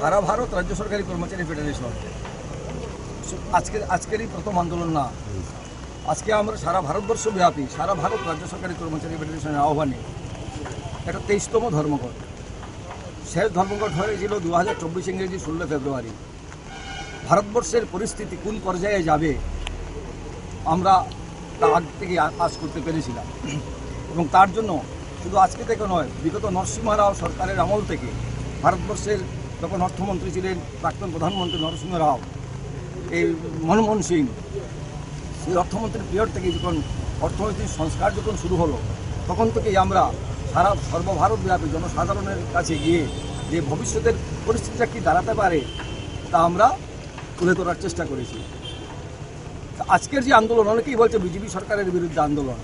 সারা ভারত রাজ্য সরকারি কর্মচারী ফেডারেশন আজকেরই প্রথম আন্দোলন না। আজকে আমরা সারা ভারতবর্ষ ব্যাপী সারা ভারত রাজ্য সরকারি কর্মচারী ফেডারেশনের আহ্বানে এটা 23তম ধর্মঘট। শেষ ধর্মঘট হয়েছিল 2024 ইংরেজি 16 ফেব্রুয়ারি। ভারতবর্ষের পরিস্থিতি কোন পর্যায়ে যাবে আমরা তা আগ থেকে আশ করতে পেরেছিলাম, এবং তার জন্য শুধু আজকে থেকে নয়, বিগত নরসিংহ রাও সরকারের আমল থেকে, ভারতবর্ষের যখন অর্থমন্ত্রী ছিলেন প্রাক্তন প্রধানমন্ত্রী নরসিংহ রাও, এই মনমোহন সিং, সেই অর্থমন্ত্রীর পিরিয়ড থেকে যখন অর্থনৈতিক সংস্কার যখন শুরু হলো, তখন থেকেই আমরা সর্বভারতব্যাপী জনসাধারণের কাছে গিয়ে যে ভবিষ্যতের পরিস্থিতিটা কী দাঁড়াতে পারে তা আমরা তুলে ধরার চেষ্টা করেছি। আজকের যে আন্দোলন, অনেকেই বলছে বিজেপি সরকারের বিরুদ্ধে আন্দোলন,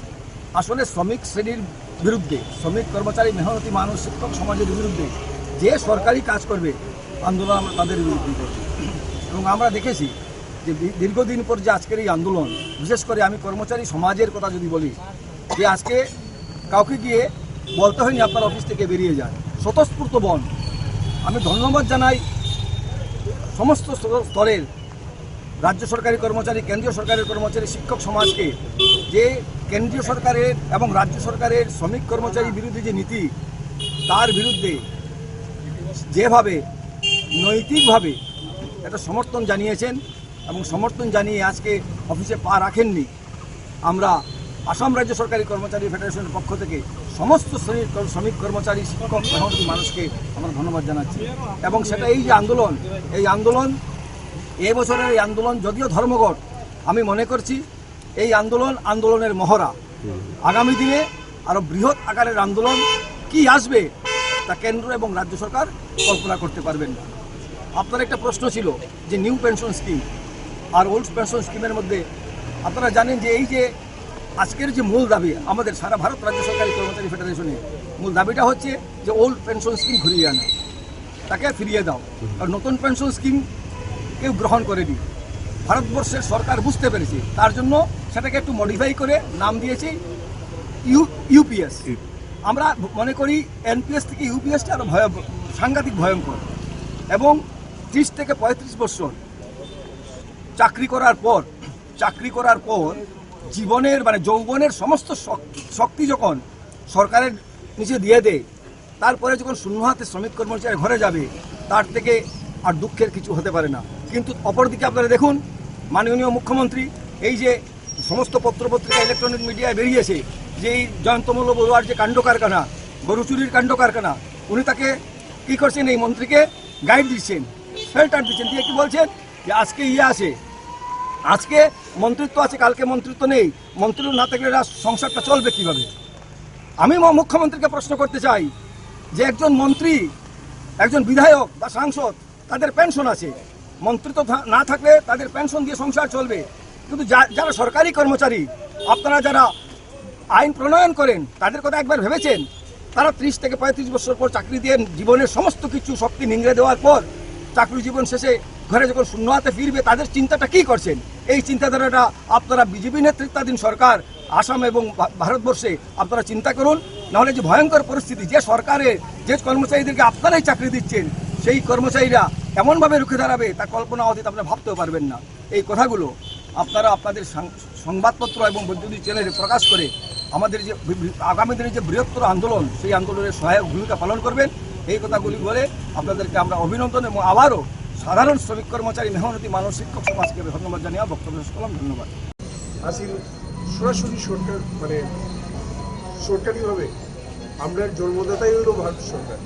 আসলে শ্রমিক শ্রেণীর বিরুদ্ধে, শ্রমিক কর্মচারী মেহনতি মানুষ শিক্ষক সমাজের বিরুদ্ধে যে সরকারি কাজ করবে আন্দোলন আমরা তাদের বিরুদ্ধে করছি। এবং আমরা দেখেছি যে দীর্ঘদিন পর যে আজকের এই আন্দোলন, বিশেষ করে আমি কর্মচারী সমাজের কথা যদি বলি, যে আজকে কাউকে গিয়ে বলতে হয়নি আপনার অফিস থেকে বেরিয়ে যান, স্বতঃস্ফূর্ত বন। আমি ধন্যবাদ জানাই সমস্ত স্তরের রাজ্য সরকারি কর্মচারী, কেন্দ্রীয় সরকারের কর্মচারী, শিক্ষক সমাজকে, যে কেন্দ্রীয় সরকারের এবং রাজ্য সরকারের শ্রমিক কর্মচারী বিরোধী যে নীতি, তার বিরুদ্ধে যেভাবে নৈতিকভাবে একটা সমর্থন জানিয়েছেন এবং সমর্থন জানিয়ে আজকে অফিসে পা রাখেননি। আমরা আসাম রাজ্য সরকারি কর্মচারী ফেডারেশনের পক্ষ থেকে সমস্ত শ্রেণীর শ্রমিক কর্মচারী, শিক্ষক মেহনতি মানুষকে আমরা ধন্যবাদ জানাচ্ছি। এবং সেটা এই যে আন্দোলন এবছরের এই আন্দোলন যদিও ধর্মঘট, আমি মনে করছি এই আন্দোলনের মহড়া। আগামী দিনে আরও বৃহৎ আকারের আন্দোলন কি আসবে তা কেন্দ্র এবং রাজ্য সরকার কল্পনা করতে পারবেন না। আপনার একটা প্রশ্ন ছিল যে নিউ পেনশন স্কিম আর ওল্ড পেনশন স্কিমের মধ্যে, আপনারা জানেন যে এই যে আজকের যে মূল দাবি আমাদের সারা ভারত রাজ্য সরকারি কর্মচারী ফেডারেশনের মূল দাবিটা হচ্ছে যে ওল্ড পেনশন স্কিম ঘুরিয়ে আনা, তাকে ফিরিয়ে দাও। আর নতুন পেনশন স্কিম কেউ গ্রহণ করেনি। ভারতবর্ষের সরকার বুঝতে পেরেছে, তার জন্য সেটাকে একটু মডিফাই করে নাম দিয়েছি ইউপিএস। আমরা মনে করি এনপিএস থেকে ইউপিএসটা আরও সাংঘাতিক ভয়ঙ্কর। এবং 30 থেকে 35 বছর চাকরি করার পর জীবনের যৌবনের সমস্ত শক্তি যখন সরকারের নিচে দিয়ে দেয়, তারপরে যখন শূন্য হাতে শ্রমিক কর্মচারী ঘরে যাবে, তার থেকে আর দুঃখের কিছু হতে পারে না। কিন্তু অপরদিকে আপনারা দেখুন, মাননীয় মুখ্যমন্ত্রী এই যে সমস্ত পত্রপত্রিকা, ইলেকট্রনিক মিডিয়ায় বেরিয়েছে যে এই জয়ন্তমল্ল বড়ুয়ার যে কাণ্ড কারখানা, গরু চুরির কাণ্ড কারখানা, উনি তাকে কী করছেন, এই মন্ত্রীকে গাইড দিচ্ছেন, শেল্টার দিচ্ছেন, দিয়ে কি বলছেন যে আজকে আজকে মন্ত্রিত্ব আছে, কালকে মন্ত্রিত্ব নেই, মন্ত্রিত্ব না থাকলে সংসারটা চলবে কিভাবে? আমি মুখ্যমন্ত্রীকে প্রশ্ন করতে চাই যে একজন মন্ত্রী, একজন বিধায়ক বা সাংসদ, তাদের পেনশন আছে, মন্ত্রিত্ব না থাকলে তাদের পেনশন দিয়ে সংসার চলবে। কিন্তু যারা সরকারি কর্মচারী, আপনারা যারা আইন প্রণয়ন করেন, তাদের কথা একবার ভেবেছেন? তারা 30 থেকে 35 বছর পর চাকরি দিয়ে জীবনের সমস্ত কিছু শক্তি নিংড়ে দেওয়ার পর চাকরি জীবন শেষে ঘরে যখন শূন্য হাতে ফিরবে, তাদের চিন্তাটা কী করছেন? এই চিন্তাধারাটা আপনারা বিজেপি নেতৃত্বাধীন সরকার আসাম এবং ভারতবর্ষে আপনারা চিন্তা করুন। নাহলে যে ভয়ঙ্কর পরিস্থিতি, যে সরকারের যে কর্মচারীদেরকে আপনারাই চাকরি দিচ্ছেন, সেই কর্মচারীরা এমনভাবে রুখে দাঁড়াবে তা কল্পনা অতীত আপনারা ভাবতেও পারবেন না। এই কথাগুলো আপনারা আপনাদের সংবাদপত্র এবং বৈদ্যুতিক চ্যানেলে প্রকাশ করে আমাদের যে আগামী দিনের যে বৃহত্তর আন্দোলন, সেই আন্দোলনের সহায়ক ভূমিকা পালন করবেন। এই কথাগুলি বলে আপনাদেরকে আমরা অভিনন্দন এবং আবারও সাধারণ শ্রমিক কর্মচারী মেহনতি মানুষ, শিক্ষক সমাজকে ধন্যবাদ জানিয়ে বক্তব্য শেষ করলাম। ধন্যবাদ। আসিল সরাসরি সরকারিভাবে আমরা জন্মদাতাই হইল ভারত সরকার।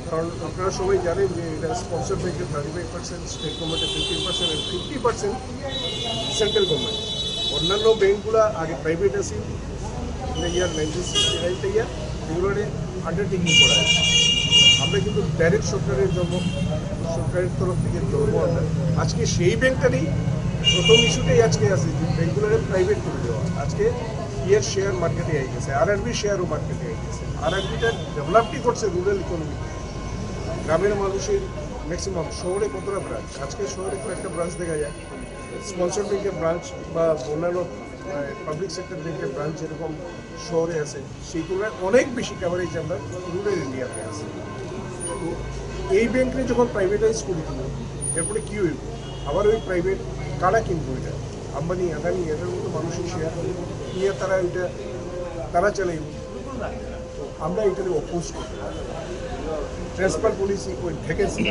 কারণ আপনারা সবাই জানেন যে এটা স্পন্সর ব্যাংকে 35%, স্টেট গভর্নমেন্টে 15% আর 50% সেন্ট্রাল গভর্নমেন্ট। অন্যান্য ব্যাংকগুলো আগে প্রাইভেট আছে, ইয়ার 1969 থেকে এগুলোর আন্ডারটেকিং করা আছে। আমরা কিন্তু ডাইরেক্ট সরকারের তরফ থেকে জন্ম আমরা। আজকে সেই ব্যাংকটারই প্রথম ইস্যুটাই আজকে আছে যে ব্যাংকগুলোরে প্রাইভেট করে দেওয়া। আজকে শেয়ার মার্কেটে আই গেছে, আরআরবি শেয়ারও মার্কেটে আই গেছে। আরআরবিটা ডেভেলপই করছে রুরাল ইকোনমি। গ্রামের মানুষের ম্যাক্সিমাম, শহরে কতটা ব্রাঞ্চ, আজকে শহরে কয়েকটা ব্রাঞ্চ দেখা যায়। স্পন্সর ব্যাংকের ব্রাঞ্চ বা অন্যান্য পাবলিক সেক্টর ব্যাংকের ব্রাঞ্চ যেরকম শহরে আছে, সেই তুলনায় অনেক বেশি কাভারেজ আমরা রুরাল ইন্ডিয়াতে আছে। তো এই ব্যাংকে যখন প্রাইভেটাইজ করে দিল এরপরে কী হইব আবার ওই প্রাইভেট কারা কিনবো এটা আম্বানি আদানি এটার মতো মানুষের শেয়ার নিয়ে তারা এটা তারা চালাইব আমরা এটাকে অপোজ করতে পারি ট্রান্সফার পলিসি ওই ভ্যাকেন্সি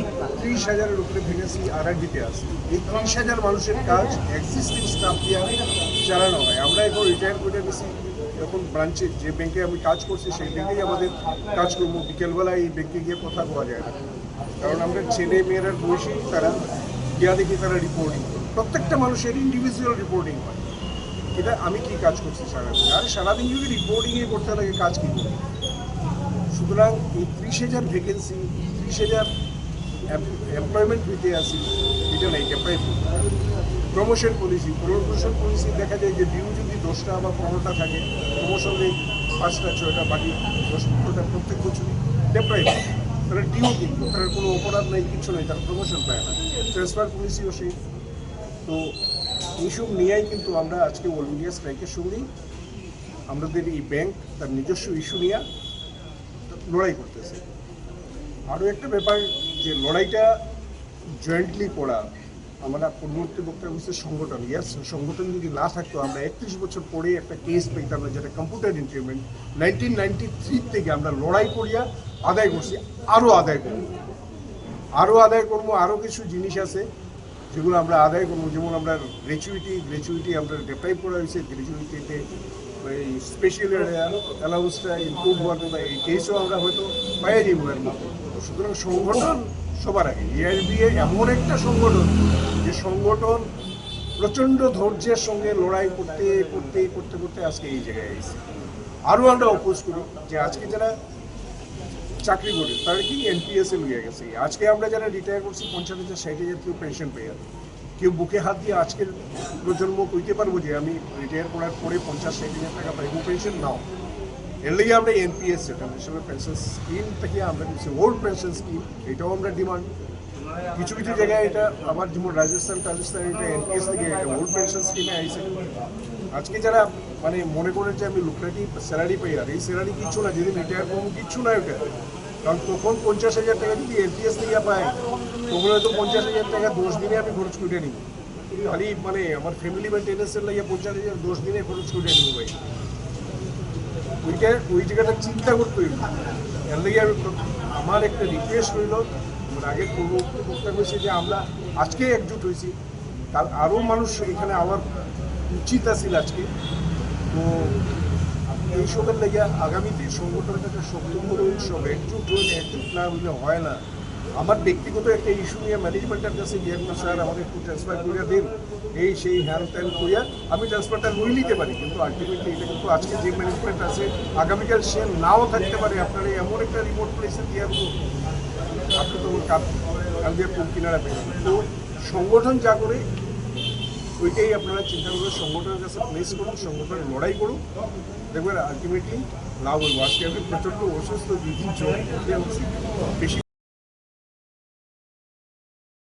30,000-এর উপরে ভ্যাকেন্সি RRD-তে আছে এই 30,000 মানুষের কাজ এক্সিস্টিং স্টাফ দিয়ে চালানো হয় আমরা এখন রিটায়ার করে গেছি এখন ব্রাঞ্চে যে ব্যাংকে আমি কাজ করছি সেই ব্যাংকেই আমাদের কাজ করবো বিকেলবেলা এই ব্যাংকে গিয়ে কথা বলা যায় না কারণ আমরা ছেলে মেয়েরা বসেই তারা গিয়া দেখি তারা রিপোর্টিং প্রত্যেকটা মানুষের ইন্ডিভিজুয়াল রিপোর্টিং হয় এটা আমি কি কাজ করছি সারাদিন আর সারাদিন যদি রিপোর্টিংয়ে করতে লাগে কাজ কী করবো সুতরাং এই 30,000 ভ্যাকেন্সি 30,000 এমপ্লয়মেন্ট হইতে আসি এটা নাই ক্যাপাই প্রমোশন পলিসি দেখা যায় যে ডিউ যদি 10টা বা 15টা থাকে প্রমোশন নেই 5টা 6টা বাকি 10-15টা প্রত্যেক বছরই ডেপ্রাইভ তারা ডিউ কিন্তু তার কোনো অপরাধ নেই কিছু নেই তারা প্রমোশন পায় না ট্রান্সফার পলিসিও সেই তো এইসব নিয়েই কিন্তু আমরা আজকে অল ইন্ডিয়া স্ট্রাইকের সঙ্গেই আমাদের এই ব্যাংক তার নিজস্ব ইস্যু নিয়ে লড়াই করতেছে আরও একটা ব্যাপার যে লড়াইটা জয়েন্টলি করা আমরা পূর্ববর্তী বক্তব্য হচ্ছে সংগঠন ইয়াস সংগঠন যদি না থাকতো আমরা 31 বছর পরে একটা কেস পেতাম না যেটা কম্পিউটার ইন্টারমেন্ট 1993 থেকে আমরা লড়াই করিয়া আদায় করছি আরও আদায় করবো আরও কিছু জিনিস আছে যেগুলো আমরা আদায় করবো যেমন আমরা গ্র্যাচুইটি আমরা ডেপ্রাইভ করা হয়েছে গ্র্যাচুইটিতে এই স্পেশাল অ্যালাউন্সটা ইনক্লুড হওয়ার কথা এই কেসও আমরা হয়তো পাইয়ে যাবো এর মতো সুতরাং সংগঠন সবার আগে ERBA এমন একটা সংগঠন যে সংগঠন প্রচণ্ড ধৈর্যের সঙ্গে লড়াই করতে আজকে এই জায়গায় এসেছে আরও আমরা অপোজ করি যে আজকে যারা চাকরি করে তারা কি NPS-এ লিয়ে গেছে আজকে আমরা যারা রিটায়ার করছি 50,000 60,000 কেউ পেনশন পেয়ে কেউ বুকে হাত দিয়ে আজকের প্রজন্ম কইতে পারবো যে আমি রিটায়ার করার পরে 50-60,000 টাকা পাইব পেনশন নাও এর লেগে আমরা NPS যেটা ন্যাশনাল পেনশন স্কিম থেকে আমরা কিছু ওল্ড পেনশন স্কিম এটাও আমরা ডিমান্ড কিছু জায়গায় এটা আবার যেমন রাজস্থান এটা NPS থেকে এটা ওল্ড পেনশন স্কিমে আইসে আজকে যারা মানে মনে করেন যে আমি লুক্রেটিভ স্যালারি পাই আর এই স্যালারি কিচ্ছু না যদি রিটায়ার করবো কিচ্ছু না ওটা কারণ তখন 50,000 টাকা যদি NPS থেকে পাই তখন হয়তো 50,000 টাকা 10 দিনে আমি খরচ করে নিব খালি মানে আমার ফ্যামিলি মেনটেন্যান্সের লাগে 50,000 10 দিনে খরচ করে নিব ভাই ওই জায়গাটা চিন্তা করতে হইব এর লাগে আমার একটা রিকোয়েস্ট রইল আগের পূর্ববর্তী বক্তব্য হয়েছে যে আমরা আজকে একজুট হয়েছি তার আরও মানুষ এখানে আমার উচিত আছিল আজকে তো এইসবের লেগে আগামীতে সংগঠনটাকে শক্ত করে সব একজুট না হইলে হয় না আমার ব্যক্তিগত একটা ইস্যু নিয়ে ম্যানেজমেন্টের কাছে গিয়ে স্যার আমাদের একটু ট্রান্সফার করিয়া দিন এই সেই হ্যান ত্যান করিয়া আমি ট্রান্সফারটা লই নিতে পারি কিন্তু আলটিমেটলি এটা কিন্তু আজকে যে ম্যানেজমেন্ট আছে আগামীকাল সে নাও থাকতে পারে আপনারা এমন একটা রিমোট প্লেসে দিয়ে আসবো আপনি তো কাল দিয়ে কোন কিনারা পেয়েছেন তো সংগঠন যা করে ওইটাই আপনারা চিন্তা করবেন সংগঠনের কাছে প্লেস করুন সংগঠনের লড়াই করুন দেখবেন আলটিমেটলি লাভ হইব আজকে আমি প্রচণ্ড অসুস্থ দুদিন চোখ বেশি